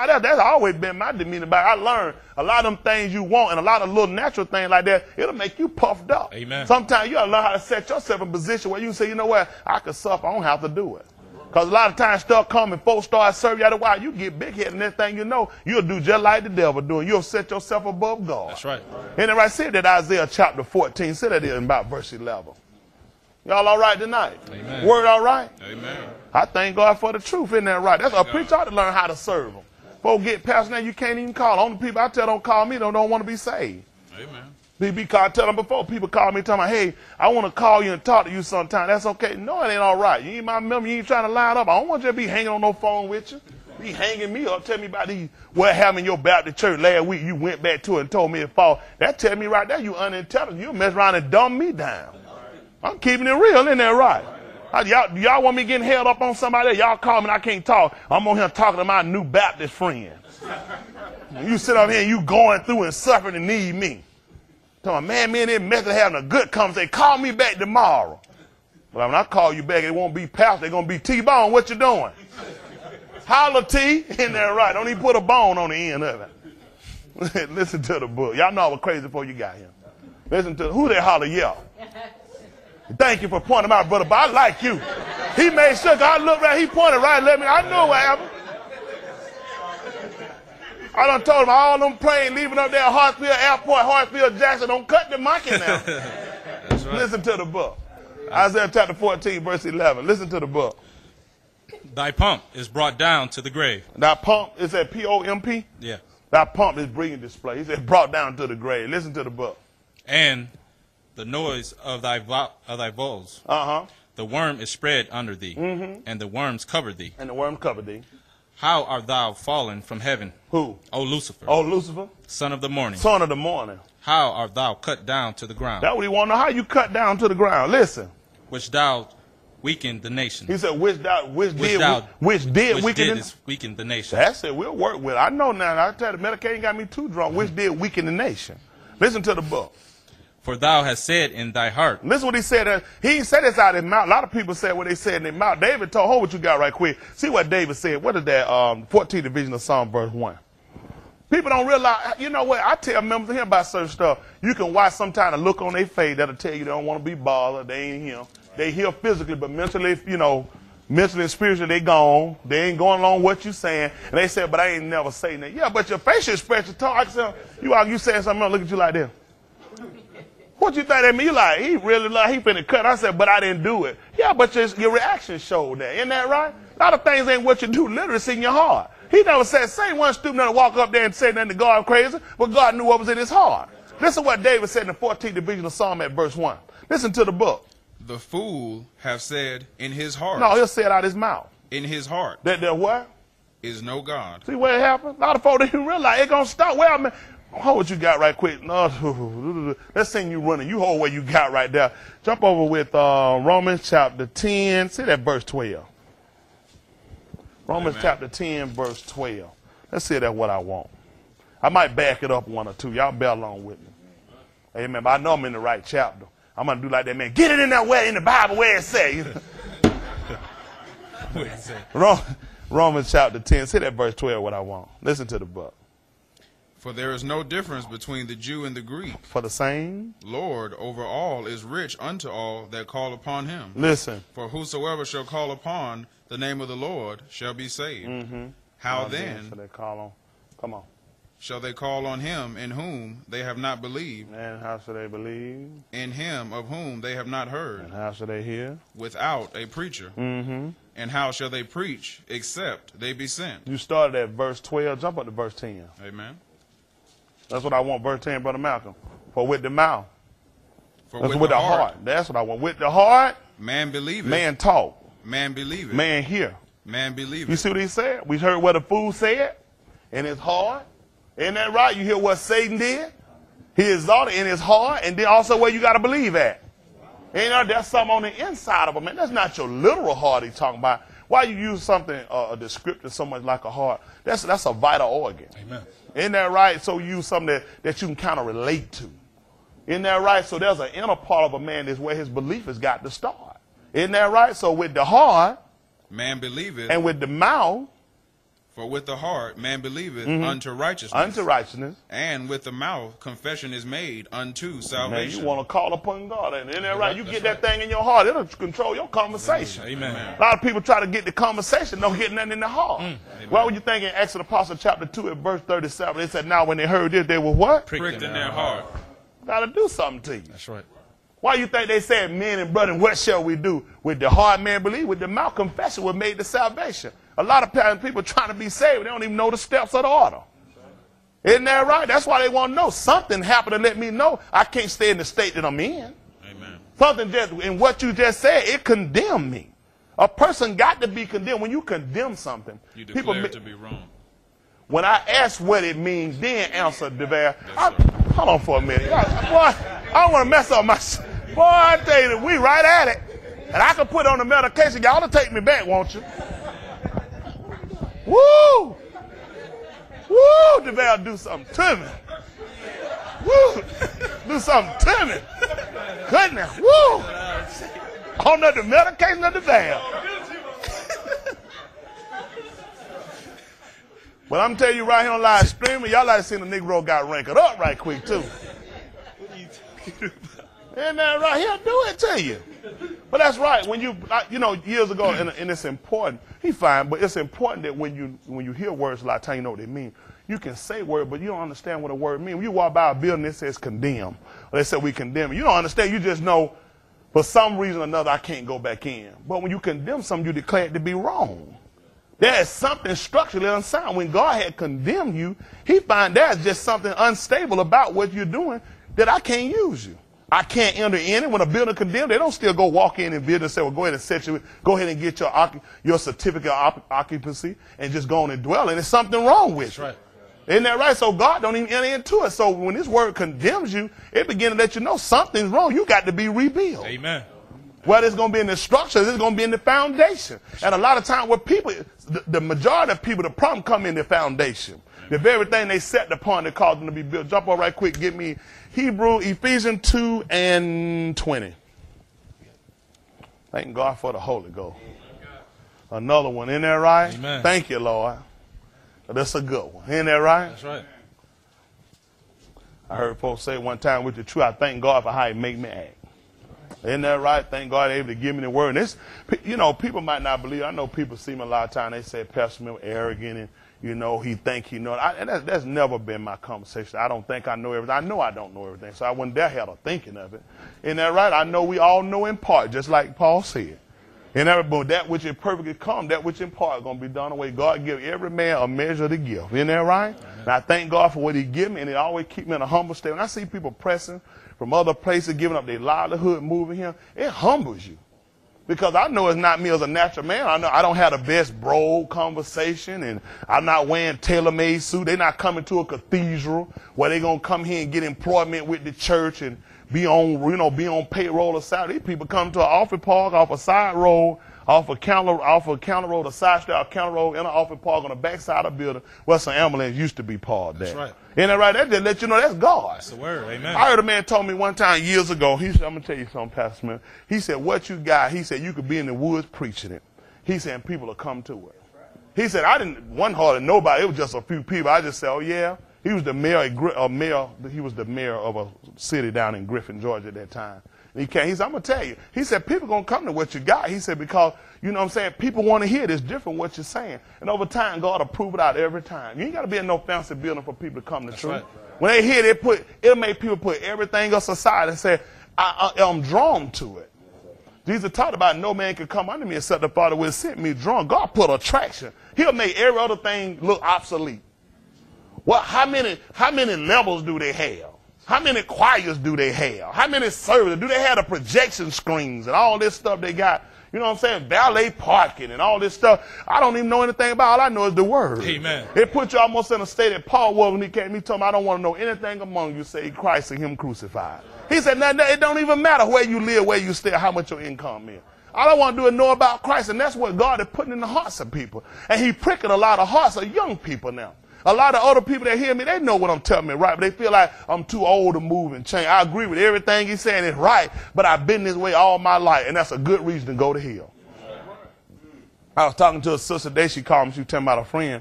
That's always been my demeanor. But I learned a lot of them things you want and a lot of little natural things like that, it'll make you puffed up. Amen. Sometimes you got to learn how to set yourself in a position where you can say, you know what, I can suffer, I don't have to do it. Because a lot of times stuff come and folks start serving you out a while, you get big-headed and that thing you know, you'll do just like the devil doing. You'll set yourself above God. That's right. And then I said that Isaiah chapter 14, say that in about verse 11. Y'all all right tonight? Amen. Word all right? Amen. I thank God for the truth, isn't that right? That's a preacher ought to learn how to serve them. Folks get past now, you can't even call. Only people I tell don't call me, don't want to be saved. Amen. I tell them before, people call me talking about, hey, I want to call you and talk to you sometime. That's okay. No, it ain't all right. You ain't my member. You ain't trying to line up. I don't want you to be hanging on no phone with you. Be hanging me up. Tell me about what happened in your Baptist church last week. You went back to it and told me it fall. That tell me right there you unintelligent. You mess around and dumb me down. I'm keeping it real, isn't that right? Y'all want me getting held up on somebody else? Y'all call me and I can't talk. I'm on here talking to my new Baptist friend. You sit up here and you going through and suffering and need me. Tell me, man, me and this method having a good conversation. Call me back tomorrow. Well, when I call you back, it won't be pastor. It's going to be T-Bone. What you doing? Holla T. Isn't that right? Don't even put a bone on the end of it. Listen to the book. Y'all know I was crazy before you got here. Listen to who they holler yell. Thank you for pointing out, brother, but I like you. He made sure, I looked right, he pointed right, I know what happened. I done told him all them planes leaving up there at Hartsfield Airport, Hartsfield Jackson, don't cut the monkey now. That's right. Listen to the book. Isaiah chapter 14, verse 11. Listen to the book. Thy pomp is brought down to the grave. Thy pomp, is that P-O-M-P? Yeah. Thy pomp is bringing display. He said brought down to the grave. Listen to the book. And the noise of thy vows. The worm is spread under thee, and the worms cover thee. And the worm covered thee. How art thou fallen from heaven? Who? O Lucifer. Oh, Lucifer. Son of the morning. Son of the morning. How art thou cut down to the ground? That's what he want to know. How you cut down to the ground. Listen. Which thou weakened the nation. He said, which did weaken the nation. That's it. We'll work with it. I know now. I tell you, Medicaid ain't got me too drunk. Which did weaken the nation. Listen to the book. For thou hast said in thy heart. Listen what he said. He ain't said this out of his mouth. A lot of people said what they said in their mouth. David told, hold what you got right quick. See what David said. What is that? 14th division of Psalm verse 1. People don't realize, you know what? I tell members here about certain stuff. You can watch sometime a look on their face that'll tell you they don't want to be bothered. They ain't here. They here physically, but mentally, mentally and spiritually, they gone. They ain't going along what you saying. And they said, but I ain't never saying that. Yeah, but your facial expression, I can say, you saying something else, look at you like this. What you think that mean? You like, he really like, he finna cut. I said, but I didn't do it. Yeah, but your reaction showed that. Isn't that right? A lot of things ain't what you do, literally, it's in your heart. He never said, say one stupid enough to walk up there and say nothing to God crazy, but God knew what was in his heart. Listen to what David said in the 14th division of Psalm at verse 1. Listen to the book. The fool have said in his heart. No, he'll say it out his mouth. In his heart. That there what? Is no God. See what happened? A lot of folks didn't realize it gonna stop. Well, man, hold what you got right quick. No, let's sing you running. You hold what you got right there. Jump over with Romans chapter 10. See that verse 12. Romans chapter 10, verse 12. Let's see that's what I want. I might back it up one or two. Y'all bear along with me. Amen. But I know I'm in the right chapter. I'm going to do like that man. Get it in that way in the Bible where it says. Romans chapter 10. See that verse 12 what I want. Listen to the book. For there is no difference between the Jew and the Greek. For the same Lord over all is rich unto all that call upon him. Listen. For whosoever shall call upon the name of the Lord shall be saved. How then shall they call on? Come on. Shall they call on him in whom they have not believed? And how shall they believe? In him of whom they have not heard. And how shall they hear? Without a preacher. And how shall they preach except they be sent? You started at verse 12. Jump up to verse 10. Amen. That's what I want, verse 10, Brother Malcolm. For with the mouth. For that's with the heart. That's what I want. With the heart. Man believe it. Man talk. Man believe it. Man hear. Man believe it. You see what he said? We heard what the fool said in his heart. Isn't that right? You hear what Satan did? He exalted in his heart, and then also where you got to believe at. And there's something on the inside of him, man. That's not your literal heart he's talking about. Why you use something, a descriptor so much like a heart? That's a vital organ. Amen. Isn't that right? So you use something that you can kind of relate to. Isn't that right? So there's an inner part of a man that's where his belief has got to start. Isn't that right? So with the heart, man believe it, and with the mouth, For with the heart man believeth unto righteousness. Unto righteousness. And with the mouth confession is made unto salvation. Man, you want to call upon God. And isn't that right? You get that thing in your heart, it'll control your conversation. Amen. A lot of people try to get the conversation, don't get nothing in the heart. Why would you think in Acts of the Apostle chapter 2 at verse 37, they said, now when they heard this, they were what? Pricked in their heart. Got to do something to you. That's right. Why you think they said, men and brethren, what shall we do? With the heart man believe, with the mouth confession was made to salvation. A lot of times people trying to be saved, they don't even know the steps of the order. Isn't that right? That's why they want to know. Something happened to let me know I can't stay in the state that I'm in. Amen. Something just, in what you just said, it condemned me. A person got to be condemned. When you condemn something, You declare it to be wrong. when I ask what it means, then answer DeVere. Hold on for a minute. Boy, I don't want to mess up my... Boy, I tell you, we right at it. And I can put on the medication. Y'all to take me back, won't you? Woo! Woo! DeVere, do something to me. Woo! Do something to me. Goodness. Woo! On the medication of DeVere. But I'm telling you right here on live streaming, y'all like to see the Negro got wrinkled up right quick, too. Isn't that right? He'll do it to you. But that's right. When you know, years ago, and it's important, he's fine, but it's important that when you hear words a lot of times, you know what they mean. You can say words, but you don't understand what a word means. When you walk by a building that says condemn, or they say we condemn it, you don't understand. You just know, for some reason or another, I can't go back in. But when you condemn something, you declare it to be wrong. There is something structurally unsound. When God had condemned you, he find there's just something unstable about what you're doing that I can't use you. I can't enter in it. When a building condemned, they don't still go walk in and build and say, well, go ahead and go ahead and get your certificate of occupancy and just go on and dwell. And there's something wrong with That's right. Isn't that right? So God don't even enter into it. So when this word condemns you, it begins to let you know something's wrong. You got to be rebuilt. Amen. Whether it's going to be in the structure, it's going to be in the foundation. And a lot of times where people, the majority of people, the problem come in the foundation. The very thing they set upon that caused them to be built. Jump on right quick. Give me Ephesians 2 and 20. Thank God for the Holy Ghost. Another one. Isn't that right? Amen. Thank you, Lord. That's a good one. Isn't that right? That's right. I heard folks say one time, with the truth, I thank God for how he make me act. Isn't that right? Thank God able to give me the word. And this, you know, people might not believe. I know people see me a lot of times. They say, Pastor Miller arrogant and, you know, he think he know. And that's never been my conversation. I don't think I know everything. I know I don't know everything. So I wouldn't dare have a thinking of it. Isn't that right? I know we all know in part, just like Paul said. And that which is perfectly come, that which in part is going to be done away. God give every man a measure of the gift. Isn't that right? Amen. And I thank God for what he give me, and it always keep me in a humble state. When I see people pressing from other places, giving up their livelihood, moving here, it humbles you. Because I know it's not me as a natural man. I know I don't have the best broad conversation, and I'm not wearing tailor-made suit. They're not coming to a cathedral where they're going to come here and get employment with the church and be on payroll or salary. These people come to an office park off a side road, off a counter road, a side street, a counter road, in an office park on the back side of the building where some ambulance used to be parked there. That's right. Isn't that right? That just let you know that's God. That's the word. Amen. I heard a man told me one time years ago, he said, I'm going to tell you something, Pastor Smith. He said, what you got, he said, you could be in the woods preaching it. He said, and people will come to it. He said, I didn't one hardly nobody. It was just a few people. I just said, oh, yeah. He was the mayor of a city down in Griffin, Georgia at that time. And he said, I'm going to tell you. He said, people going to come to what you got. He said, because, you know what I'm saying, people want to hear it. It's different what you're saying. And over time, God will prove it out every time. You ain't got to be in no fancy building for people to come to truth. Right. When they hear it, it'll make people put everything else aside and say, I'm drawn to it. Jesus talked about no man can come unto me except the Father will send me drawn. God put attraction. He'll make every other thing look obsolete. Well, how many levels do they have? How many choirs do they have? How many services? Do they have the projection screens and all this stuff they got? You know what I'm saying? Valet parking and all this stuff. I don't even know anything about it. All I know is the word. Amen. It puts you almost in a state that Paul was when he came. He told me, I don't want to know anything among you save Christ and him crucified. He said, no, it don't even matter where you live, where you stay, how much your income is. All I want to do is know about Christ, and that's what God is putting in the hearts of people. And he pricking a lot of hearts of young people now. A lot of other people that hear me, they know what I'm telling me, right? But they feel like I'm too old to move and change. I agree with everything he's saying. It's right, but I've been this way all my life, and that's a good reason to go to hell. I was talking to a sister today. She called me. She was telling me about a friend